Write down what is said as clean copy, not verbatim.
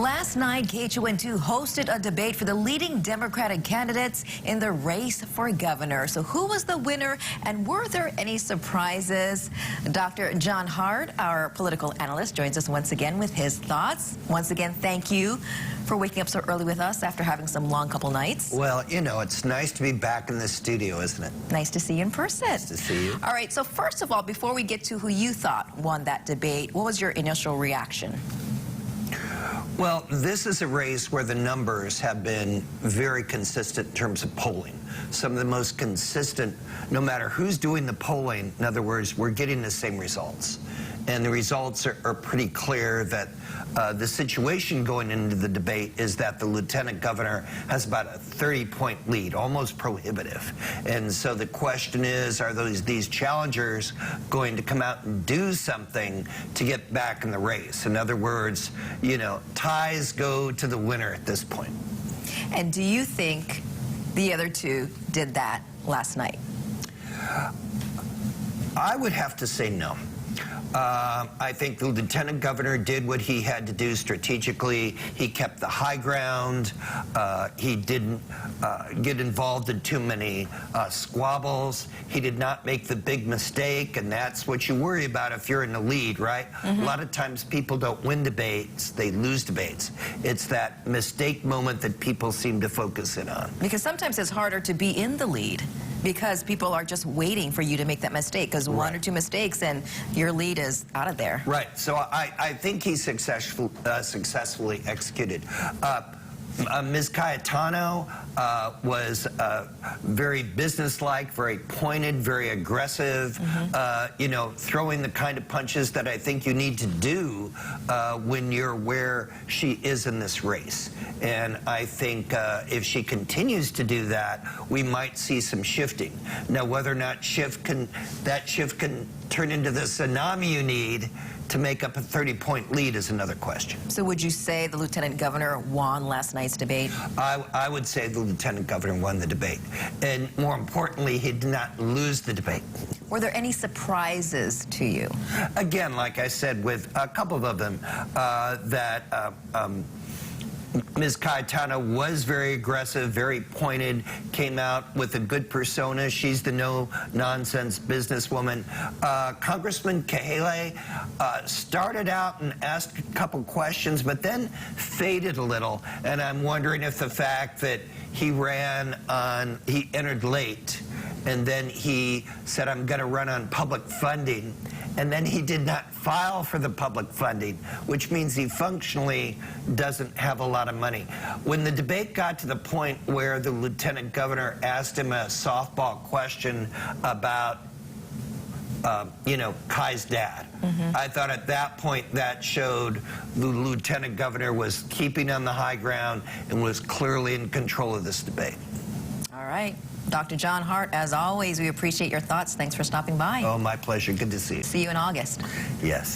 Last night, KHON2 hosted a debate for the leading Democratic candidates in the race for governor. So who was the winner, and were there any surprises? Dr. John Hart, our political analyst, joins us once again with his thoughts. Once again, thank you for waking up so early with us after having some long couple nights. Well, you know, it's nice to be back in the studio, isn't it? Nice to see you in person. Nice to see you. All right, so first of all, before we get to who you thought won that debate, what was your initial reaction? Well, this is a race where the numbers have been very consistent in terms of polling. Some of the most consistent, no matter who's doing the polling. In other words, we're getting the same results. And the results are pretty clear that the situation going into the debate is that the lieutenant governor has about a 30-point lead, almost prohibitive. And so the question is, are these challengers going to come out and do something to get back in the race? In other words, you know, ties go to the winner at this point. And do you think the other two did that last night? I would have to say no. I think the lieutenant governor did what he had to do strategically. He kept the high ground. He didn't get involved in too many squabbles. He did not make the big mistake, and that's what you worry about if you're in the lead, right? A lot of times people don't win debates, they lose debates. It's that mistake moment that people seem to focus in on. Because sometimes it's harder to be in the lead because people are just waiting for you to make that mistake, because one or two mistakes and your lead is out of there. Right. So I think he successfully executed. Ms. Cayetano was very businesslike, very pointed, very aggressive, you know, throwing the kind of punches that I think you need to do when you're where she is in this race. And I think if she continues to do that, we might see some shifting. Now, whether or not that shift can turn into the tsunami you need to make up a 30-point lead is another question. So would you say the lieutenant governor won last night's debate? I would say the lieutenant governor won the debate. And more importantly, he did not lose the debate. Were there any surprises to you? Again, like I said, with a couple of them, Ms. Cayetano was very aggressive, very pointed, came out with a good persona. She's the no-nonsense businesswoman. Congressman Kahele started out and asked a couple questions, but then faded a little. And I'm wondering if the fact that he entered late, and then he said, I'm going to run on public funding, and then he did not file for the public funding, which means he functionally doesn't have a lot of money. When the debate got to the point where the lieutenant governor asked him a softball question about you know, Kai's dad. I thought at that point that showed the lieutenant governor was keeping on the high ground and was clearly in control of this debate. All right. Dr. John Hart, as always, we appreciate your thoughts. Thanks for stopping by. Oh, my pleasure. Good to see you. See you in August. Yes.